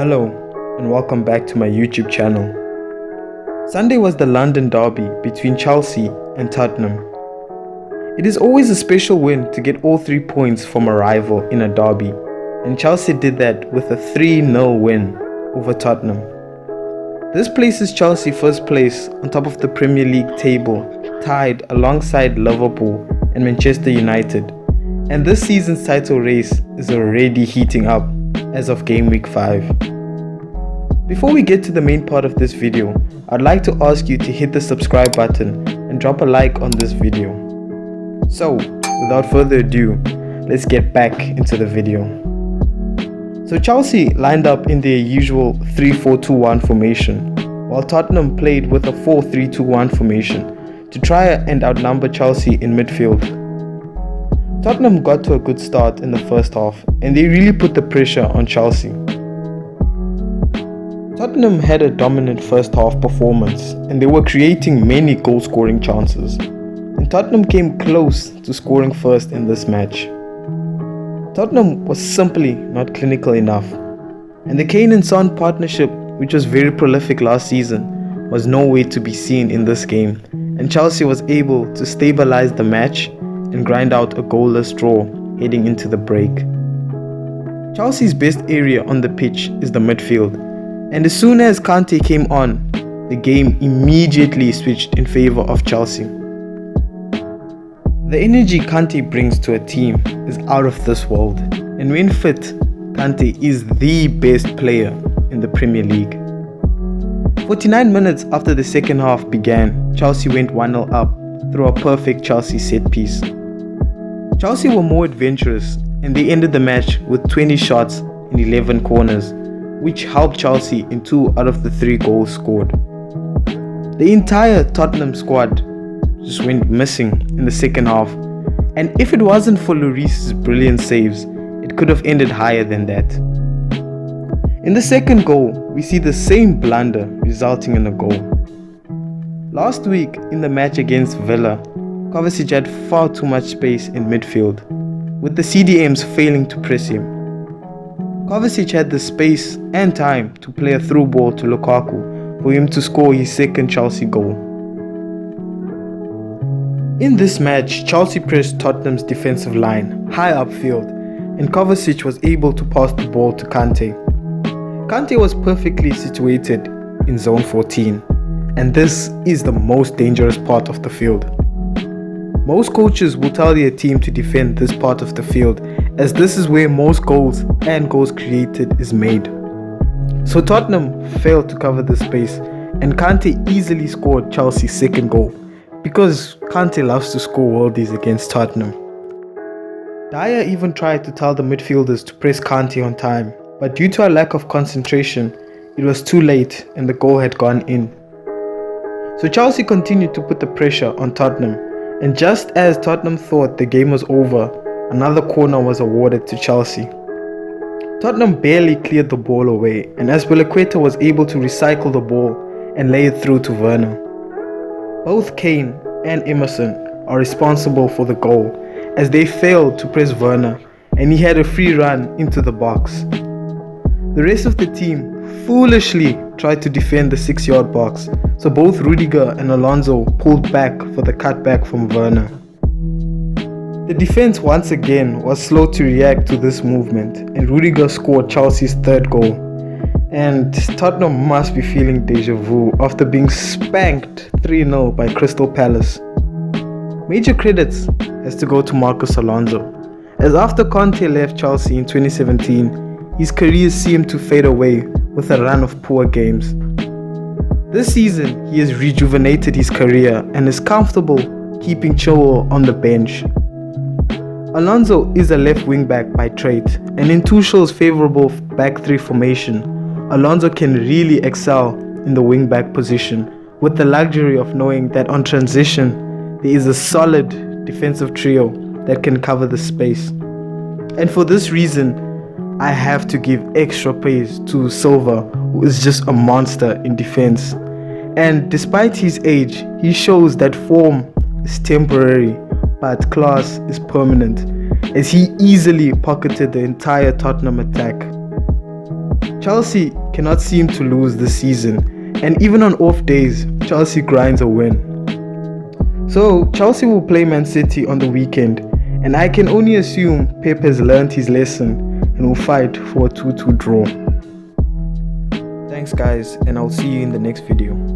Hello and welcome back to my YouTube channel. Sunday was the London derby between Chelsea and Tottenham. It is always a special win to get all 3 points from a rival in a derby, and Chelsea did that with a 3-0 win over Tottenham. This places Chelsea first place on top of the Premier League table, tied alongside Liverpool and Manchester United, and this season's title race is already heating up as of game week 5. Before we get to the main part of this video, I'd like to ask you to hit the subscribe button and drop a like on this video. So, without further ado, let's get back into the video. So Chelsea lined up in their usual 3-4-2-1 formation, while Tottenham played with a 4-3-2-1 formation to try and outnumber Chelsea in midfield. Tottenham got to a good start in the first half and they really put the pressure on Chelsea. Tottenham had a dominant first half performance and they were creating many goal scoring chances, and Tottenham came close to scoring first in this match. Tottenham was simply not clinical enough, and the Kane and Son partnership, which was very prolific last season, was nowhere to be seen in this game, and Chelsea was able to stabilize the match and grind out a goalless draw heading into the break. Chelsea's best area on the pitch is the midfield, and as soon as Kante came on, the game immediately switched in favor of Chelsea. The energy Kante brings to a team is out of this world, and when fit, Kante is the best player in the Premier League. 49 minutes after the second half began, Chelsea went 1-0 up through a perfect Chelsea set piece. Chelsea were more adventurous and they ended the match with 20 shots and 11 corners, which helped Chelsea in 2 out of the 3 goals scored. The entire Tottenham squad just went missing in the second half, and if it wasn't for Lloris's brilliant saves, it could have ended higher than that. In the second goal, we see the same blunder resulting in a goal. Last week in the match against Villa, Kovacic had far too much space in midfield, with the CDMs failing to press him. Kovacic had the space and time to play a through ball to Lukaku for him to score his second Chelsea goal. In this match, Chelsea pressed Tottenham's defensive line high upfield, and Kovacic was able to pass the ball to Kante. Kante was perfectly situated in zone 14, and this is the most dangerous part of the field. Most coaches will tell their team to defend this part of the field, as this is where most goals and goals created is made. So Tottenham failed to cover the space, and Kante easily scored Chelsea's second goal, because Kante loves to score worldies against Tottenham. Dyer even tried to tell the midfielders to press Kante on time, but due to a lack of concentration, it was too late and the goal had gone in. So Chelsea continued to put the pressure on Tottenham, and just as Tottenham thought the game was over, another corner was awarded to Chelsea. Tottenham barely cleared the ball away, and Azpilicueta was able to recycle the ball and lay it through to Werner. Both Kane and Emerson are responsible for the goal, as they failed to press Werner and he had a free run into the box. The rest of the team foolishly tried to defend the 6-yard box, so both Rudiger and Alonso pulled back for the cutback from Werner. The defense once again was slow to react to this movement, and Rudiger scored Chelsea's third goal. And Tottenham must be feeling deja vu after being spanked 3-0 by Crystal Palace. Major credits has to go to Marcos Alonso, as after Kante left Chelsea in 2017, his career seemed to fade away with a run of poor games. This season, he has rejuvenated his career and is comfortable keeping Chilwell on the bench. Alonso is a left wing back by trade, and in Tuchel's favourable back 3 formation, Alonso can really excel in the wing back position, with the luxury of knowing that on transition, there is a solid defensive trio that can cover the space. And for this reason, I have to give extra praise to Silva, who is just a monster in defense. And despite his age, he shows that form is temporary, but class is permanent, as he easily pocketed the entire Tottenham attack. Chelsea cannot seem to lose this season, and even on off days, Chelsea grinds a win. So Chelsea will play Man City on the weekend, and I can only assume Pep has learned his lesson and will fight for a 2-2 draw. Thanks guys, and I'll see you in the next video.